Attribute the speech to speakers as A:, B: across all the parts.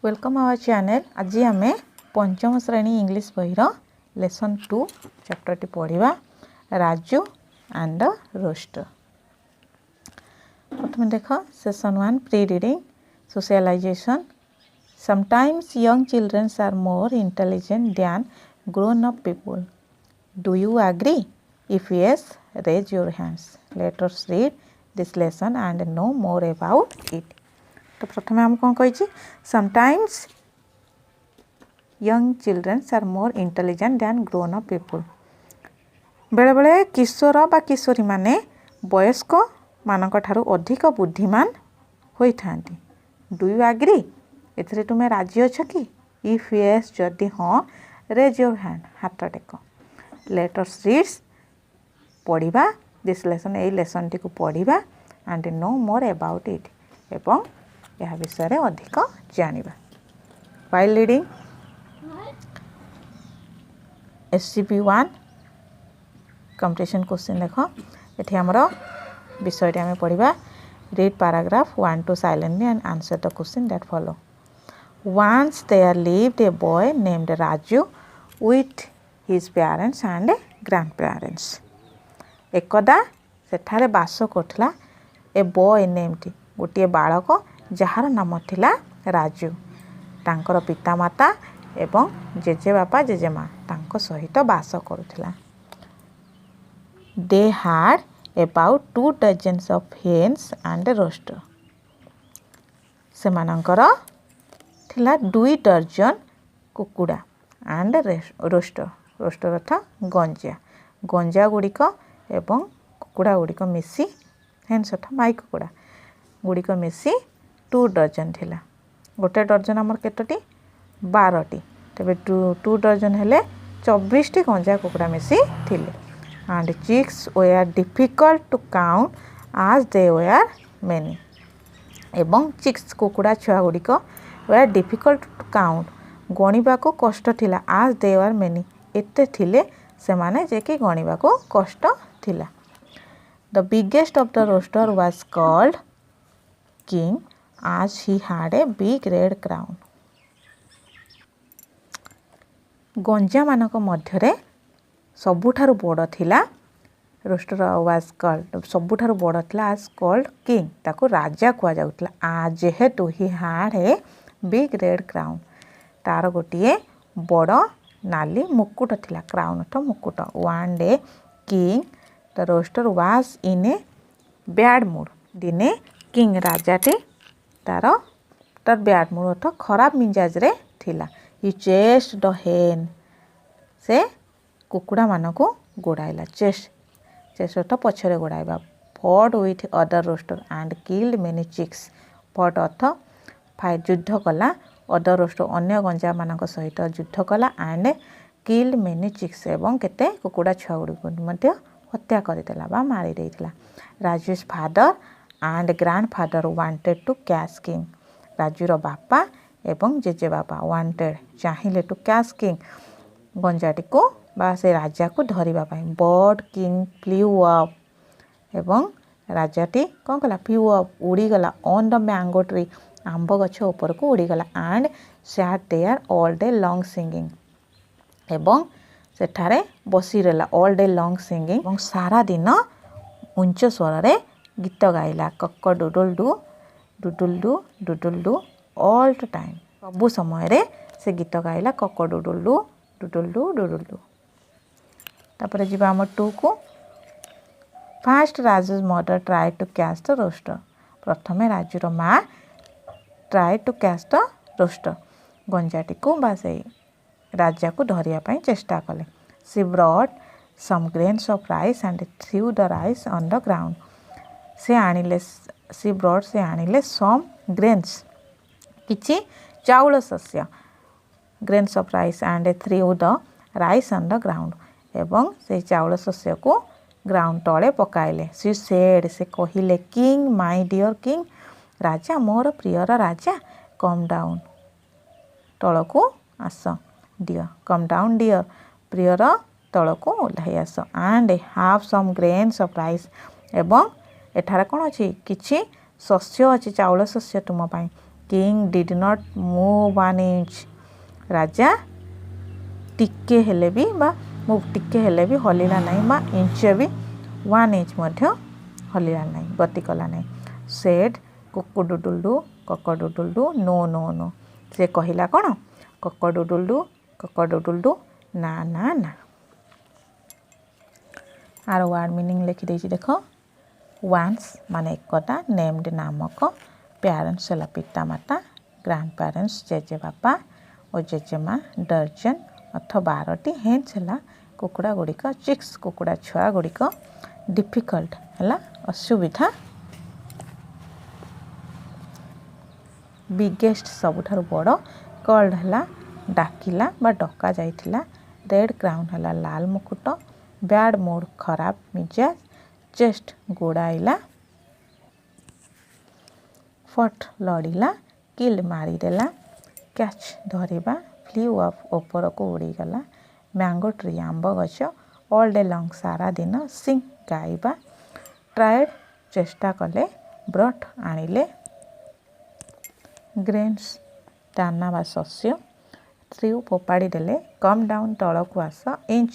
A: Welcome our channel. आज आम पंचम श्रेणी इंग्लिश बहीर लेसन 2 चैप्टर टी पढ़ा राजू एंड द रोस्टर। प्रथम देख session 1 pre reading socialization. Sometimes young children are more intelligent than grown up people. Do you agree? If yes, raise your hands. Let us read this lesson and know more about it. तो प्रथम आम कौन कही sometimes young childrens are more intelligent than grown up people. बेले बेले किशोर बा किशोरी माने वयस्क मानक ठारू अधिक बुद्धिमान होई थांती। Do you agree? एथिरे तुमे राजी अछ कि? इफ यस जदि हाँ, रेज योर हैंड, हाथ टेक। लेट अस रीड पढ़िबा दिस लेसन, ए लेसन टी को पढ़िबा and know more about it, एवं यह विषय रे अधिक जानिबा। While reading SCP-1 competition question देख ये आमर विषय आम पढ़ा। Read paragraph 1 to silently and answer the question that follow. Once there lived a boy named Raju with his parents and grandparents. एकदा सेठारे बास करथिला ए बॉय नेम्ड, गोटे बालक जार नाम थिला राजू। तांकर पितामाता एवं जेजे बापा जेजेमा तांको सहित बास करुथिला। They had about 2 dozens of hens and a rooster. सेमानंकर थिला 2 दर्जन कुकुड़ा एंड रोस्टर। रोस्टर अर्थात गंजा। गंजा गुड़िक एवं कुकुड़ा गुड़िक मिसी, हेन्स अर्थात माई कुकुड़ा गुड़िक मिसी 2 दर्जन थिला। गोटे दर्जन आमर केतोटी 12टी, तेबे 2 दर्जन हेले 24टी गंजा कुकुड़ा मिसी थिले। And chicks were difficult to count as they were many. एवं चिक्स कुकुड़ा छुआ गुड़िक वेयर डिफिकल्ट टू काउंट, गणिबा को कष्ट थिला। आज दे वेयर मेनी, एते थिले से माने जे कि गणिबा को कष्ट थिला। The biggest of the rooster was called king as he had a big red crown. गंजा मानक मध्यरे सबुठारु बड़ थिला रोस्टर वाज कॉल्ड, सबुठारु बड़ थिला आज कॉल्ड किंग, ताको राजा कुआ जाउतला। आज जेहेतु he had a big red crown, तार गोटिए बड़ नाली मुकुट थिला। क्राउन तो मुकुट। One day king the rooster was in a bad mood. दिने किंग राजाटी तार बैड मूड अर्थ खराब मिजाज रे थिला। ही चेस्ट द हेन, से कुकुड़ा मानक गोड़ाइला। चेस्ट अर्थ पछरे गोड़ाइबा। Fought with other rooster and killed many chicks. Fought अर्थ फाइट, युद्ध कला। अदर रोस्टर अन्य गंजा मानक सहित युद्ध कला। एंड किल्ड मेनी चिक्स, एवं केते कुकुड़ा छुआ गुड़िक हत्या करदेला बा मारी देइथिला। Raju's father and grandfather wanted to catch king. राजूर बापा एवं जेजे बापा वांटेड चाहिए टू कैच किंग, गंजाटी को बा से राजा को धरिबा पाई। बट किंग फ्ल्यू अप, एवं राजाटी कौन कला फ्ल्यू अप, उड़ीगला ऑन द मैंगो ट्री, आंब गछ ऊपर को उड़ीगला। And sat there all day long singing, एवं सेठारे बसी रहला ऑल डे लॉन्ग सिंगिंग, एवं सारा दिन उच्च स्वर रे गीत गाइला। Cock a doodle doo doodle doo doodle doo all the time, सबु समय रे से गीत गाइला। Cock a doodle doo doodle doo doodle doo. तापर जिबा हम 2 को। First Raju's mother try to catch the rooster. प्रथमे राजूर माँ try to catch the rooster, गंजाटी को बा से राजा को धरिया पाई चेष्टा कले। She brought some grains of rice and threw the rice on the ground. से आनिले, सी ब्रॉट से आनिले सम ग्रेन्स, किछि चाउल शस्य, grains of rice and threw the rice on the ground, एवं से चाउल शस्य को ग्राउंड तले पकाइले। सी सेड, से कहिले किंग माय डियर किंग, राजा मोर प्रियर राजा, कम डाउन, तलको आस। डियर, कम डाउन डियर, प्रियर तलको ओह्लाई आस। And have some grains of rice, एवं एठार कौन अच्छी किछि शस्य अच्छी चाउल शस्य तुम पाई। King did not move 1 inch राजा टिके हेले भी बा मूव टिके हेले भी हलिला नहीं बा इंच भी 1 इंच मध्य हलिला नहीं गति कला नहीं सेड ककडुडुलडू नो नो नो से कहला कौन ककडुडुलडू ना ना ना आर वर्ड मीनिंग लिखी देछि देख वंस माने एकटा नेम्ड नामक पेरेंट्स है पिता माता ग्रैंड पेरेंट्स जेजे बापा और जेजेमा डर्जन अथ 12टी हेन्स है कुकुड़ा गुड़िक चिक्स कुकुड़ा छुआ गुड़िक डिफिकल्ट है असुविधा बिगेस्ट सबुठार बड़ कल्ड है डाकिला बा डका जाइथिला रेड क्राउन है लाल मुकुट बैड मूड खराब मिजाज चेस्ट गोड़ाइला फट लड़िला किल मारिदेला कैच धरिबा फ्ल्यू अफ ऊपर को उड़ीगला मैंगो ट्री आंब गछ ऑल डे लॉन्ग सारा दिन सिंग गाइबा ट्राएड चेष्टा कले ब्रट आनिले ग्रेन्स दाना बा शस्य थ्रू फोपाड़ी देले कम डाउन तल को आस इंच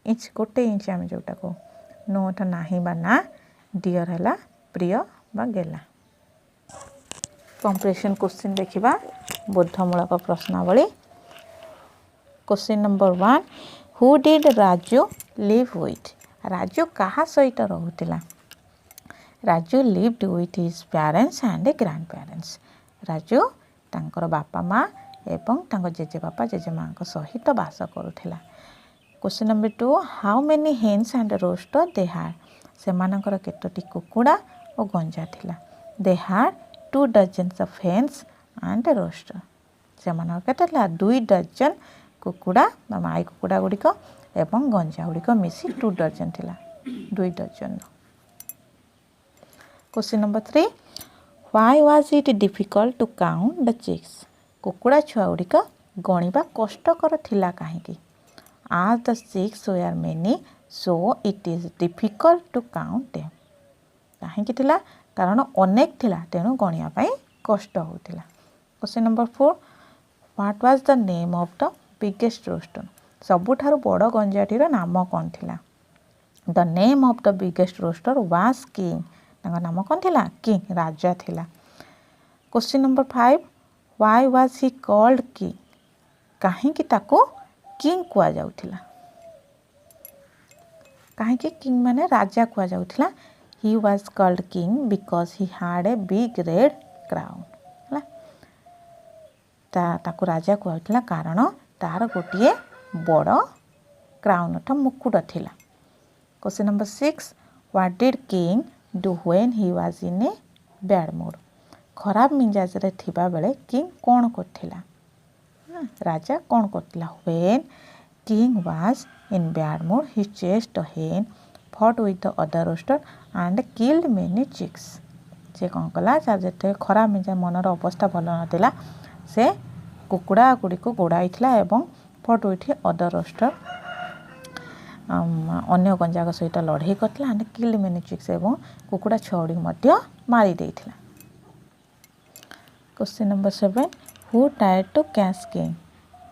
A: इंच गोटे इंच आम जोटा को नोट नाही बा ना डियर है प्रिय बा गेला कंप्रेशन क्वेश्चन देखिबा बोधमूलक प्रश्नावली question number 1 who did Raju live with Raju कहा सहित रहुतिला Raju lived with his parents and grandparents Raju तांकर बापा माँ एवं तांकर जेजे बापा जेजे माँ सहित बास करुथिला question number 2 how many hens and rooster they had से मानकर केतोटी कुकुड़ा और गंजा थिला they had 2 dozens of hens and rooster से मानकर केतला 2 डजन कुकुड़ा बा माई कुकुड़ा गुड़िक एवं गंजा गुड़िक मिसी 2 डजन थिला 2 dozen question number 3 Why was it difficult to count the chicks? कुकुड़ा छुआ गुड़िक गणिबा कष्टकर थिला काहेकि As the chicks were many, so it is difficult to count them. काहेकि थिला कारण अनेक थिला तेणु गणिया पाई कष्ट होतिला question number 4 What was the name of the biggest rooster? सबुठारु बड़ गंजाटीर नाम कौन थिला The name of the biggest rooster was King. तांका नाम कौन थिला किंग राजा थिला question number 5 why was he called king काहेकि ताको किंग कुआ जाउथिला काहेकि किंग माने राजा कुआ जाउथिला he was called king because he had a big red crown ताको राजा कुआ जाउथिला कारण तार गोटिए बड़ क्राउन अथ मुकुट थिला question number 6 what did king do when he was in a bad mood खराब मिजाज रे थिबा बेले किंग कौन करथिला राजा कौन करथिला when king was in bad mood he chased a hen fought with the other rooster and killed many chicks से कौन कला जेते खराब मिजाज मनर अवस्था भल नथिला से कुकुड़ा गुड़ी को गोड़ाइथिला एवं फॉट विथ अदर रोस्टर अन्य गंजाक सहित लड़ाई करथिला एंड किल्ड मेनी चिक्स एवं कुकुड़ा छुआ मध्य मारी देथिला question number 7 who tried to catch king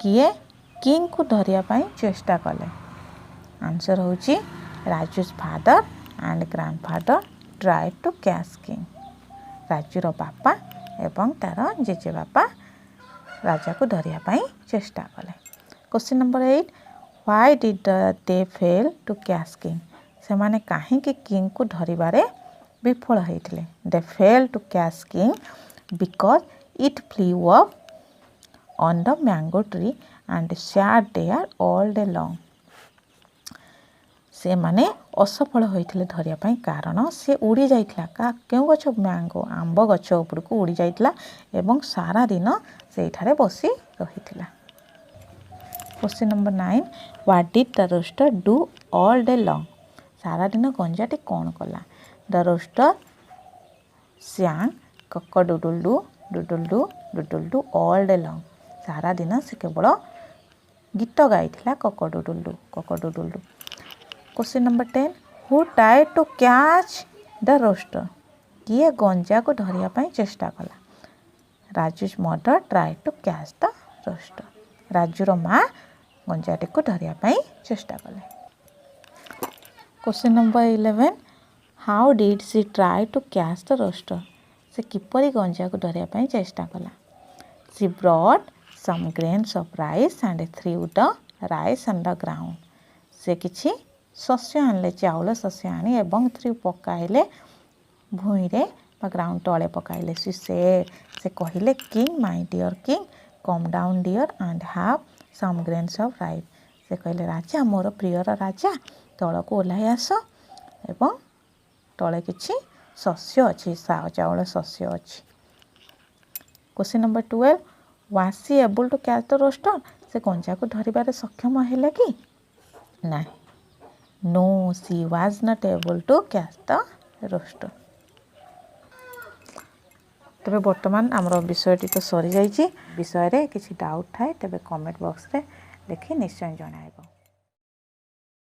A: किए किंग को धरिया पाई चेष्टा कले आंसर होची Raju's father and grandfather tried to catch king राजूर बापा एवं तार जेजे बापा राजा को धरिया पाई चेष्टा कले question number 8 why did they fail to catch king से माने काहे कि किंग को धरिबारे विफल होइथिले they fail to catch king because it flew up on the mango tree and sat there all day long से माने असफल होइथिले धरिया पाई कारण से उड़ी जाइथिला का केउ गछ मैंगो आंब गछ ऊपर को उड़ी जाइथिला एवं सारा दिन सेठारे बसी रहिथिला question number 9 what did the rooster do all day long सारा दिन गंजाटी कौन कला the rooster sang cock a doodle doo doodle doo doodle doo all day long सारा दिन से केवल गीत गाइथिला cock a doodle doo cock a doodle doo question number 10 who tried to catch the rooster किए गंजा को धरिया पाई चेष्टा कला ରାଜୁ's mother tried to catch the rooster. ରାଜୁର ମା ଗଞ୍ଜାଟିକୁ ଧରିବା ପାଇଁ ଚେଷ୍ଟା କଲେ। Question number 11. How did she try to catch the rooster? ସେ କିପରି ଗଞ୍ଜାକୁ ଧରିବା ପାଇଁ ଚେଷ୍ଟା କଲା? She brought some grains of rice and threw the rice on the ground. ସେ କିଛି ଶସ୍ୟ ଆଣିଲେ, ଚାଉଳ ଶସ୍ୟ ଆଣି ଏବଂ ପକାଇଲେ ଭୂଇଁରେ ବା ଗ୍ରାଉଣ୍ଡ ତଳେ ପକାଇଲେ। ସେ କହିଲେ, king my dear king come down dear and have some grains of rice. ସେ କହିଲେ, ରାଜା, ମୋର ପ୍ରିୟର ରାଜା, ତଳକୁ ଓହ୍ଲାଇ ଆସ ଏବଂ ତଳେ କିଛି ଶସ୍ୟ ଅଛି, ଚାଉଳ ଶସ୍ୟ ଅଛି। Question number 12. Was she able to catch the rooster? ସେ ଗଞ୍ଜାକୁ ଧରିବାରେ ସକ୍ଷମ ହେଲେ କି? ନାହିଁ। No, she was not able to catch the rooster. ତେବେ ବର୍ତ୍ତମାନ ଆମର ବିଷୟଟି ତ ସରିଯାଇଛି। ବିଷୟରେ କିଛି ଡାଉଟ୍ ଥାଏ ତେବେ କମେଣ୍ଟ ବକ୍ସରେ ଲେଖି ନିଶ୍ଚୟ ଜଣାଇବ।